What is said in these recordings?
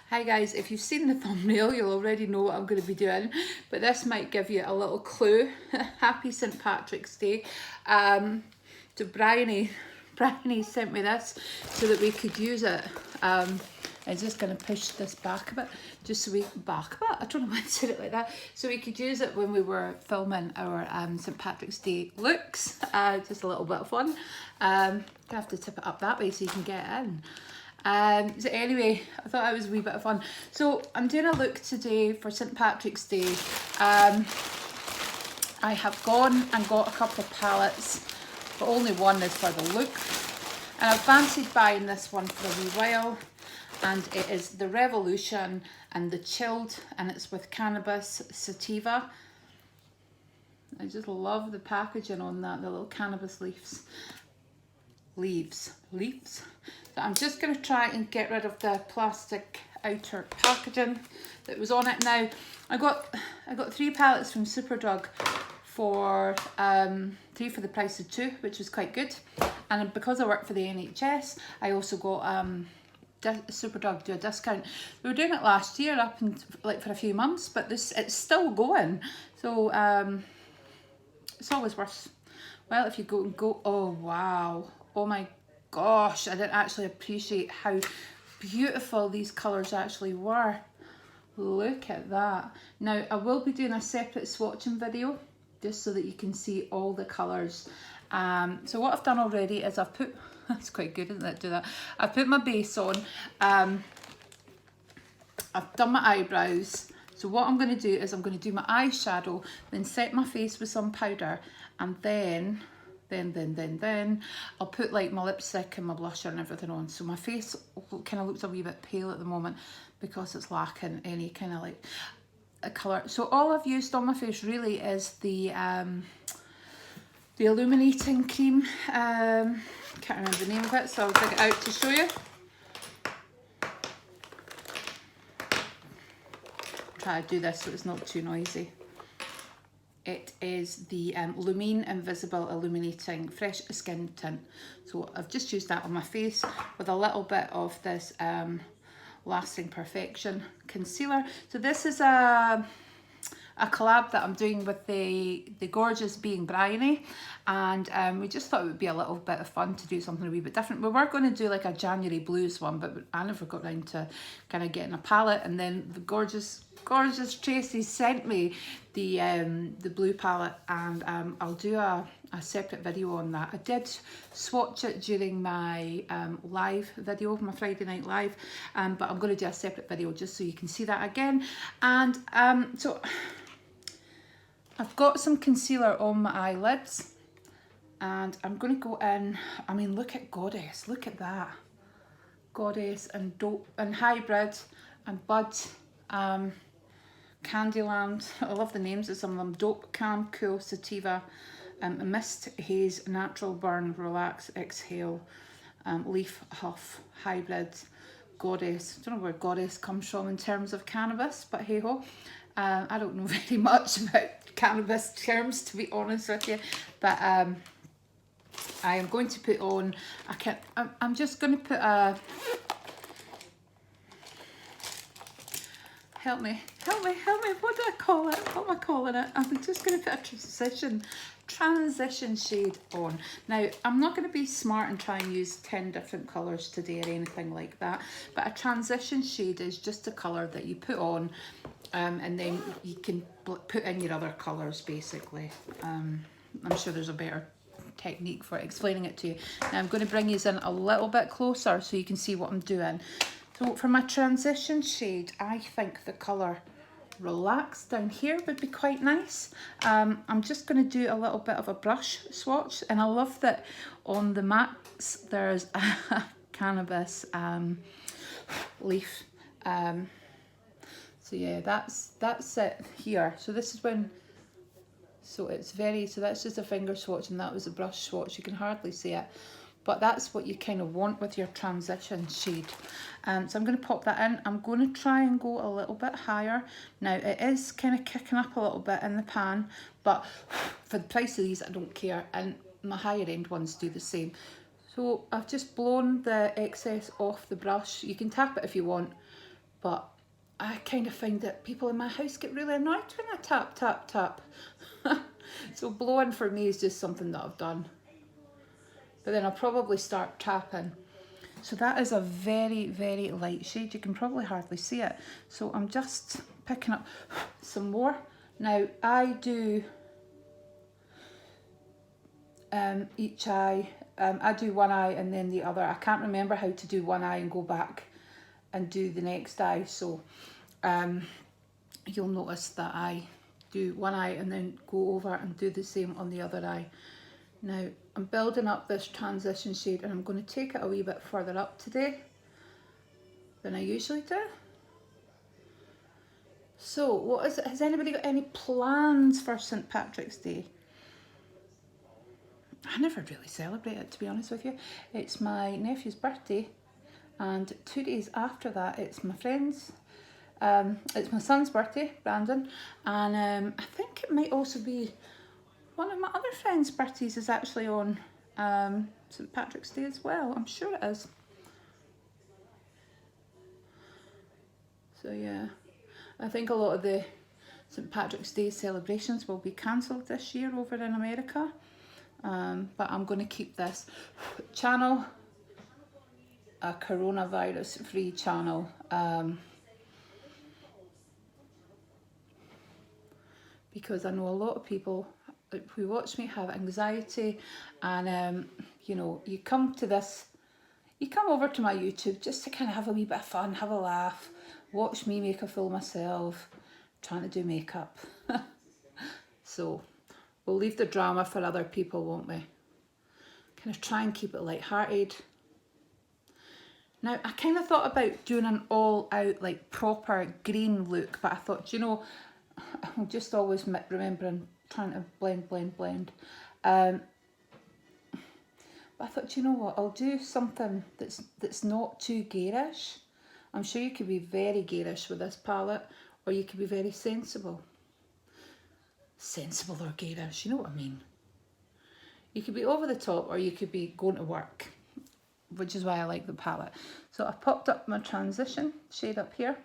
Hi guys, if you've seen the thumbnail, you'll already know what I'm going to be doing, but this might give you a little clue. Happy St. Patrick's Day. To Briony sent me this so that we could use it. I'm just going to push this back a bit, just so I don't know why I said it like that, so we could use it when we were filming our St. Patrick's Day looks. Just a little bit of fun. You have to tip it up that way so you can get it in. So anyway, I thought that was a wee bit of fun. So I'm doing a look today for St. Patrick's Day. I have gone and got a couple of palettes, but only one is for the look. And I've fancied buying this one for a wee while. And it is the Revolution and the Chilled, and it's with cannabis sativa. I just love the packaging on that, the little cannabis leaves. So I'm just going to try and get rid of the plastic outer packaging that was on it. Now I got 3 palettes from Superdrug for 3 for the price of 2, which was quite good. And because I work for the NHS, I also got Superdrug do a discount. We were doing it last year up and like for a few months, but it's still going. So it's always worth. Well, if you go, oh wow. Oh my gosh, I didn't actually appreciate how beautiful these colours actually were. Look at that. Now, I will be doing a separate swatching video just so that you can see all the colours. So what I've done already is I've put, that's quite good, isn't it, do that? I've put my base on. I've done my eyebrows. So what I'm going to do is I'm going to do my eyeshadow, then set my face with some powder, and then I'll put like my lipstick and my blusher and everything on. So my face kind of looks a wee bit pale at the moment because it's lacking any kind of like a colour. So all I've used on my face really is the illuminating cream. Can't remember the name of it, so I'll dig it out to show you. Try to do this so it's not too noisy. It is the Lumine Invisible Illuminating Fresh Skin Tint. So I've just used that on my face with a little bit of this Lasting Perfection concealer. So this is a collab that I'm doing with the gorgeous being Briony, and we just thought it would be a little bit of fun to do something a wee bit different. We were going to do like a January blues one, but I never got round to kind of getting a palette, and then the gorgeous Tracy sent me the blue palette, and I'll do a separate video on that. I did swatch it during my live video, my Friday night live, but I'm going to do a separate video just so you can see that again. And so I've got some concealer on my eyelids, and I'm going to go in. I mean, look at Goddess, look at that. Goddess and Dope and Hybrid and Bud, Candyland. I love the names of some of them. Dope, Calm, Cool, Sativa, Mist, Haze, Natural Burn, Relax, Exhale, Leaf, Huff, Hybrid, Goddess. I don't know where Goddess comes from in terms of cannabis, but hey ho. I don't know very much about cannabis terms, to be honest with you, but I am going to put on, I'm just going to put a, help me, what do I call it? What am I calling it? I'm just going to put a transition shade on. Now, I'm not going to be smart and try and use 10 different colours today or anything like that, but a transition shade is just a colour that you put on, and then you can put in your other colours basically. I'm sure there's a better technique for explaining it to you. Now I'm going to bring you in a little bit closer so you can see what I'm doing. So for my transition shade, I think the colour Relax down here would be quite nice. I'm just going to do a little bit of a brush swatch, and I love that on the mattes there's a cannabis leaf. So yeah, that's it here. So this is when, so that's just a finger swatch, and that was a brush swatch. You can hardly see it, but that's what you kind of want with your transition shade. So I'm going to pop that in. I'm going to try and go a little bit higher. Now it is kind of kicking up a little bit in the pan, but for the price of these I don't care, and my higher end ones do the same. So I've just blown the excess off the brush. You can tap it if you want, but I kind of find that people in my house get really annoyed when I tap, tap, tap. So blowing for me is just something that I've done. But then I'll probably start tapping. So that is a very, very light shade. You can probably hardly see it. So I'm just picking up some more. Now I do each eye. I do one eye and then the other. I can't remember how to do one eye and go back and do the next eye. So you'll notice that I do one eye and then go over and do the same on the other eye. Now I'm building up this transition shade and I'm going to take it a wee bit further up today than I usually do. So what is it? Has anybody got any plans for St. Patrick's Day? I never really celebrate it, to be honest with you. It's my nephew's birthday and 2 days after that it's my friend's. It's my son's birthday, Brandon, and I think it might also be one of my other friends' birthdays is actually on St. Patrick's Day as well. I'm sure it is. So yeah, I think a lot of the St. Patrick's Day celebrations will be cancelled this year over in America. But I'm going to keep this channel a coronavirus free channel. Because I know a lot of people who watch me have anxiety, and you know, you come over to my YouTube just to kind of have a wee bit of fun, have a laugh, watch me make a fool of myself trying to do makeup. So we'll leave the drama for other people, won't we? Kind of try and keep it light-hearted. Now I kind of thought about doing an all-out like proper green look, but I thought, you know, I'm just always remembering trying to blend. But I thought, you know what, I'll do something that's not too garish. I'm sure you could be very garish with this palette, or you could be very sensible. Sensible or garish, you know what I mean. You could be over the top, or you could be going to work, which is why I like the palette. So I've popped up my transition shade up here.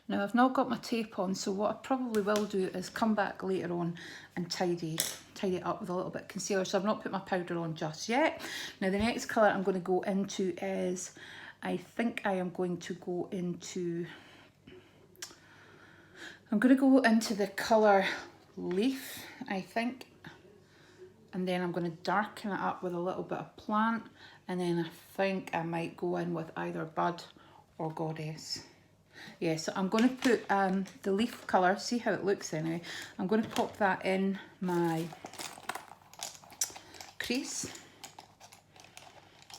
Now I've not got my tape on, so what I probably will do is come back later on and tidy it up with a little bit of concealer. So I've not put my powder on just yet. Now the next colour I'm going to go into is, I think I am going to go into, the colour Leaf, I think. And then I'm going to darken it up with a little bit of Plant. And then I think I might go in with either Bud or Goddess. Yeah, so I'm going to put the Leaf colour, see how it looks anyway. I'm going to pop that in my crease.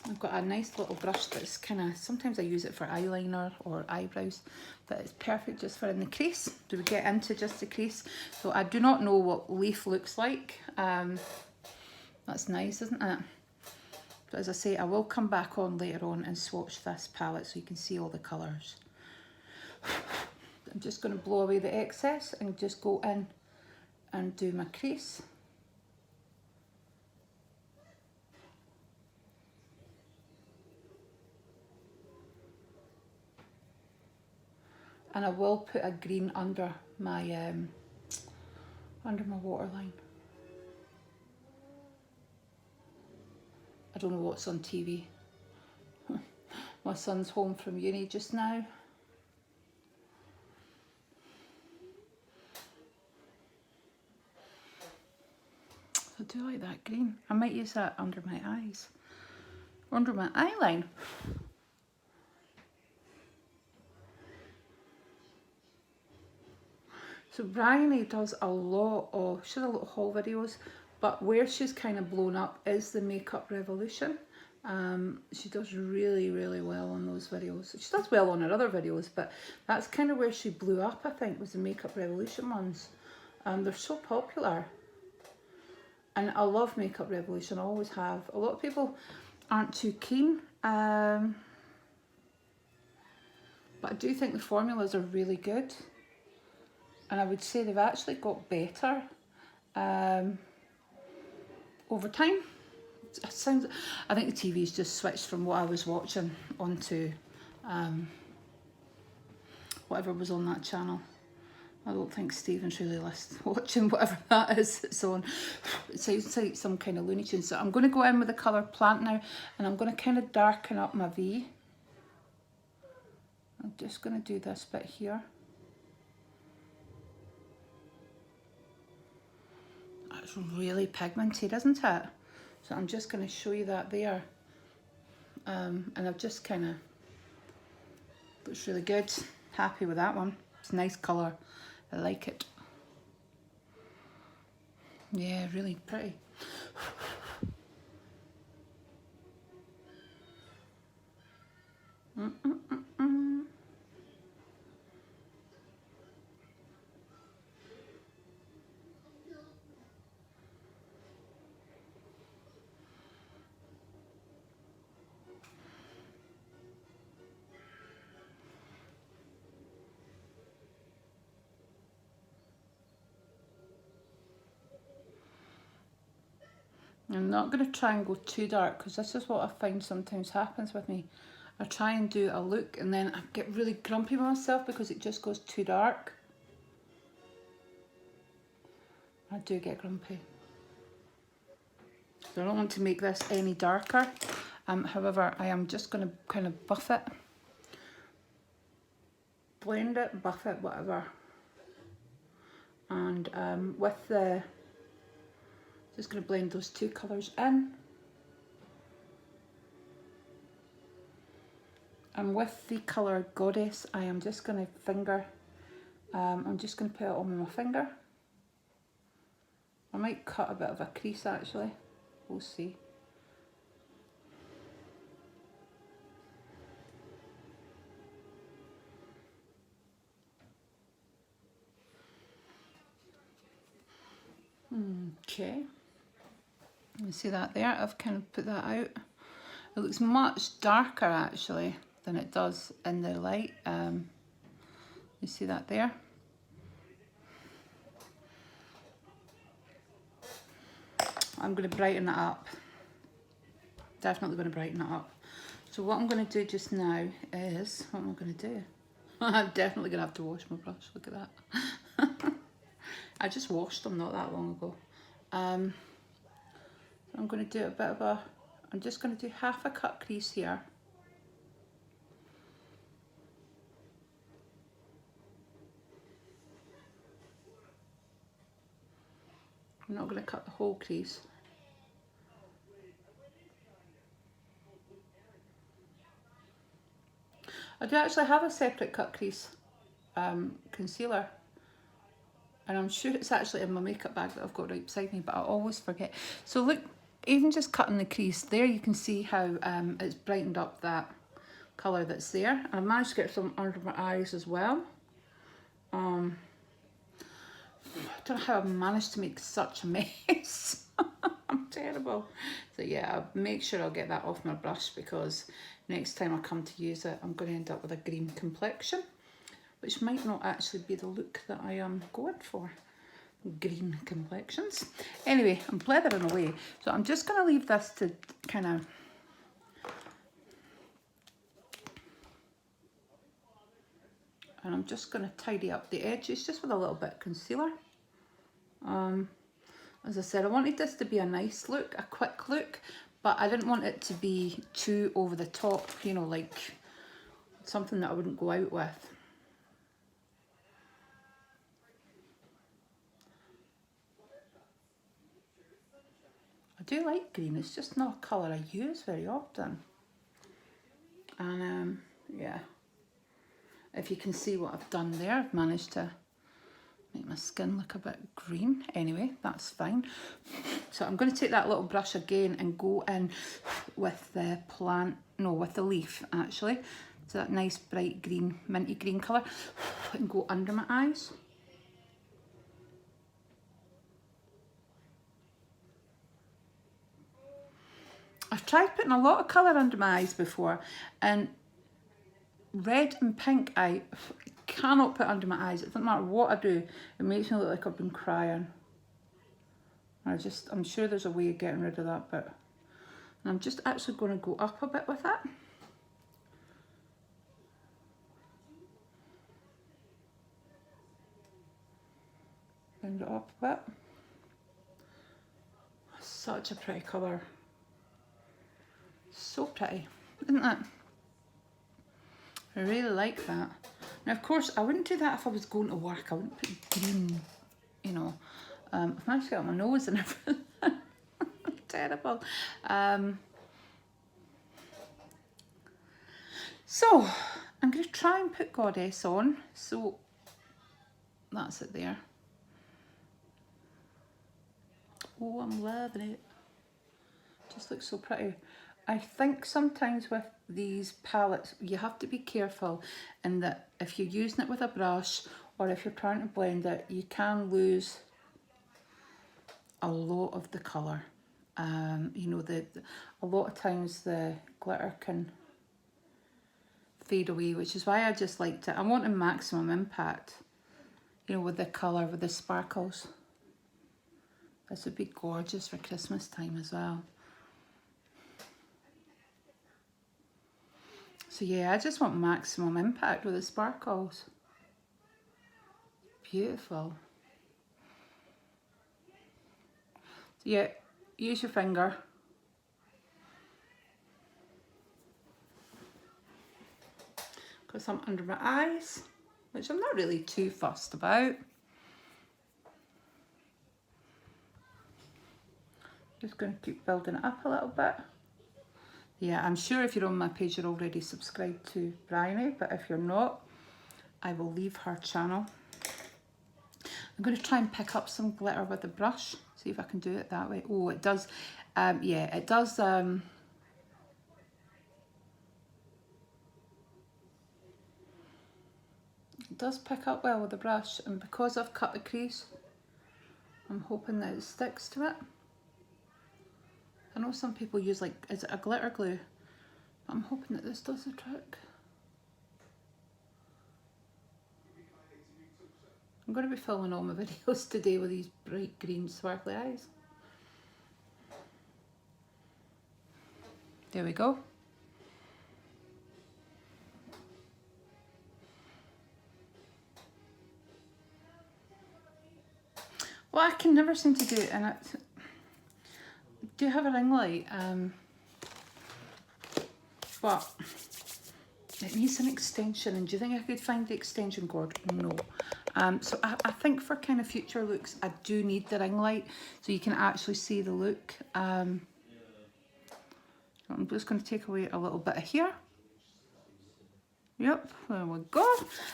I've got a nice little brush that's kind of, sometimes I use it for eyeliner or eyebrows, but it's perfect just for in the crease. Do we get into just the crease? So I do not know what Leaf looks like. That's nice, isn't it? But as I say, I will come back on later on and swatch this palette so you can see all the colours. I'm just going to blow away the excess and just go in and do my crease. And I will put a green under my waterline. I don't know what's on TV. My son's home from uni just now. I do like that green. I might use that under my eyes, under my eyeline. So Briony does a lot of, she does a lot of haul videos, but where she's kind of blown up is the Makeup Revolution. She does really, really well on those videos. She does well on her other videos, but that's kind of where she blew up, I think, was the Makeup Revolution ones. They're so popular. And I love Makeup Revolution, I always have. A lot of people aren't too keen, but I do think the formulas are really good. And I would say they've actually got better over time. It sounds, I think the TV's just switched from what I was watching onto whatever was on that channel. I don't think Stephen's really watching whatever that is it's on. It sounds like some kind of Looney Tunes. So I'm going to go in with the colour Plant now, and I'm going to kind of darken up my V. I'm just going to do this bit here. That's really pigmented, isn't it? So I'm just going to show you that there. And I've just kind of, looks really good. Happy with that one. It's a nice colour. I like it. Yeah, really pretty. I'm not going to try and go too dark, because this is what I find sometimes happens with me. I try and do a look and then I get really grumpy with myself because it just goes too dark. I do get grumpy. So I don't want to make this any darker. However, I am just going to kind of buff it. Blend it, buff it, whatever. And with the... just going to blend those two colours in. And with the colour Goddess, I am just going to finger, I'm just going to put it on with my finger. I might cut a bit of a crease actually, we'll see. Okay, you see that there, I've kind of put that out. It looks much darker actually than it does in the light. You see that there? I'm going to brighten it up. Definitely going to brighten it up. So what I'm going to do just now is, what am I going to do? I'm definitely going to have to wash my brush, look at that. I just washed them not that long ago. I'm going to do a bit of a, I'm just going to do half a cut crease here. I'm not going to cut the whole crease. I do actually have a separate cut crease concealer, and I'm sure it's actually in my makeup bag that I've got right beside me, but I always forget. So look, even just cutting the crease there, you can see how it's brightened up that colour that's there. And I've managed to get some under my eyes as well. I don't know how I've managed to make such a mess. I'm terrible. So yeah, I'll make sure I'll get that off my brush, because next time I come to use it, I'm going to end up with a green complexion, which might not actually be the look that I am going for. Green complexions. Anyway, I'm blethering away. So I'm just going to leave this to kind of... and I'm just going to tidy up the edges just with a little bit of concealer. As I said, I wanted this to be a nice look, a quick look, but I didn't want it to be too over the top, you know, like something that I wouldn't go out with. I do like green, it's just not a colour I use very often. And yeah, if you can see what I've done there, I've managed to make my skin look a bit green. Anyway, that's fine. So I'm going to take that little brush again and go in with the plant, no, with the leaf actually. So that nice bright green, minty green colour, and go under my eyes. I've tried putting a lot of colour under my eyes before, and red and pink I cannot put under my eyes. It doesn't matter what I do, it makes me look like I've been crying. I'm sure there's a way of getting rid of that bit. And I'm just actually going to go up a bit with it. round it up a bit. Such a pretty colour. So pretty, isn't it? I really like that. Now, of course, I wouldn't do that if I was going to work. I wouldn't put green, you know. I've managed to get on my nose and everything. Terrible. So, I'm going to try and put Goddess on. So, that's it there. Oh, I'm loving it. Just looks so pretty. I think sometimes with these palettes you have to be careful in that if you're using it with a brush or if you're trying to blend it, you can lose a lot of the colour. You know, a lot of times the glitter can fade away, which is why I just liked it. I want a maximum impact, you know, with the colour, with the sparkles. This would be gorgeous for Christmas time as well. So yeah, I just want maximum impact with the sparkles. Beautiful. So yeah, use your finger. Got some under my eyes, which I'm not really too fussed about. Just going to keep building it up a little bit. Yeah, I'm sure if you're on my page you're already subscribed to Briony, but if you're not, I will leave her channel. I'm going to try and pick up some glitter with a brush, see if I can do it that way. Oh, it does, yeah, it does, it does pick up well with the brush, and because I've cut the crease, I'm hoping that it sticks to it. I know some people use, like, is it a glitter glue? I'm hoping that this does the trick. I'm going to be filming all my videos today with these bright green sparkly eyes. There we go. Well, I can never seem to do it, and it. Do have a ring light, but it needs an extension, and do you think I could find the extension cord? No. So I think for kind of future looks I do need the ring light so you can actually see the look. I'm just going to take away a little bit of here. Yep, there we go.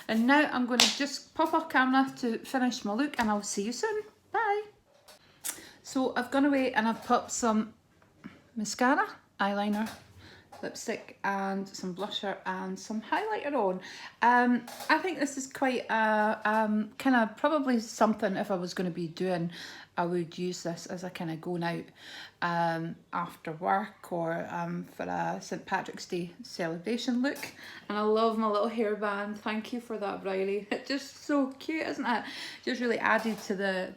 And now I'm going to just pop off camera to finish my look, and I'll see you soon. Bye. So I've gone away and I've put some mascara, eyeliner, lipstick and some blusher and some highlighter on. I think this is quite kind of probably something if I was going to be doing, I would use this as a kind of going out after work or for a St. Patrick's Day celebration look. And I love my little hairband. Thank you for that, Briony. It's just so cute, isn't it? Just really added to the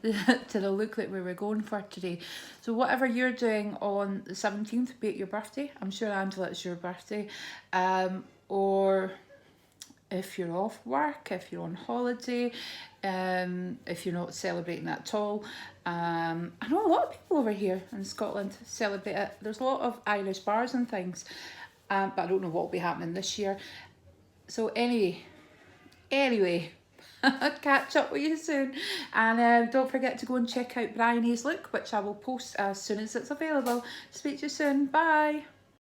to the look that we were going for today. So whatever you're doing on the 17th, be it your birthday. I'm sure, Angela, it's your birthday. Or if you're off work, if you're on holiday, if you're not celebrating that at all. I know a lot of people over here in Scotland celebrate it. There's a lot of Irish bars and things, but I don't know what will be happening this year. So anyway, I'll catch up with you soon. And don't forget to go and check out Briony's look, which I will post as soon as it's available. Speak to you soon. Bye.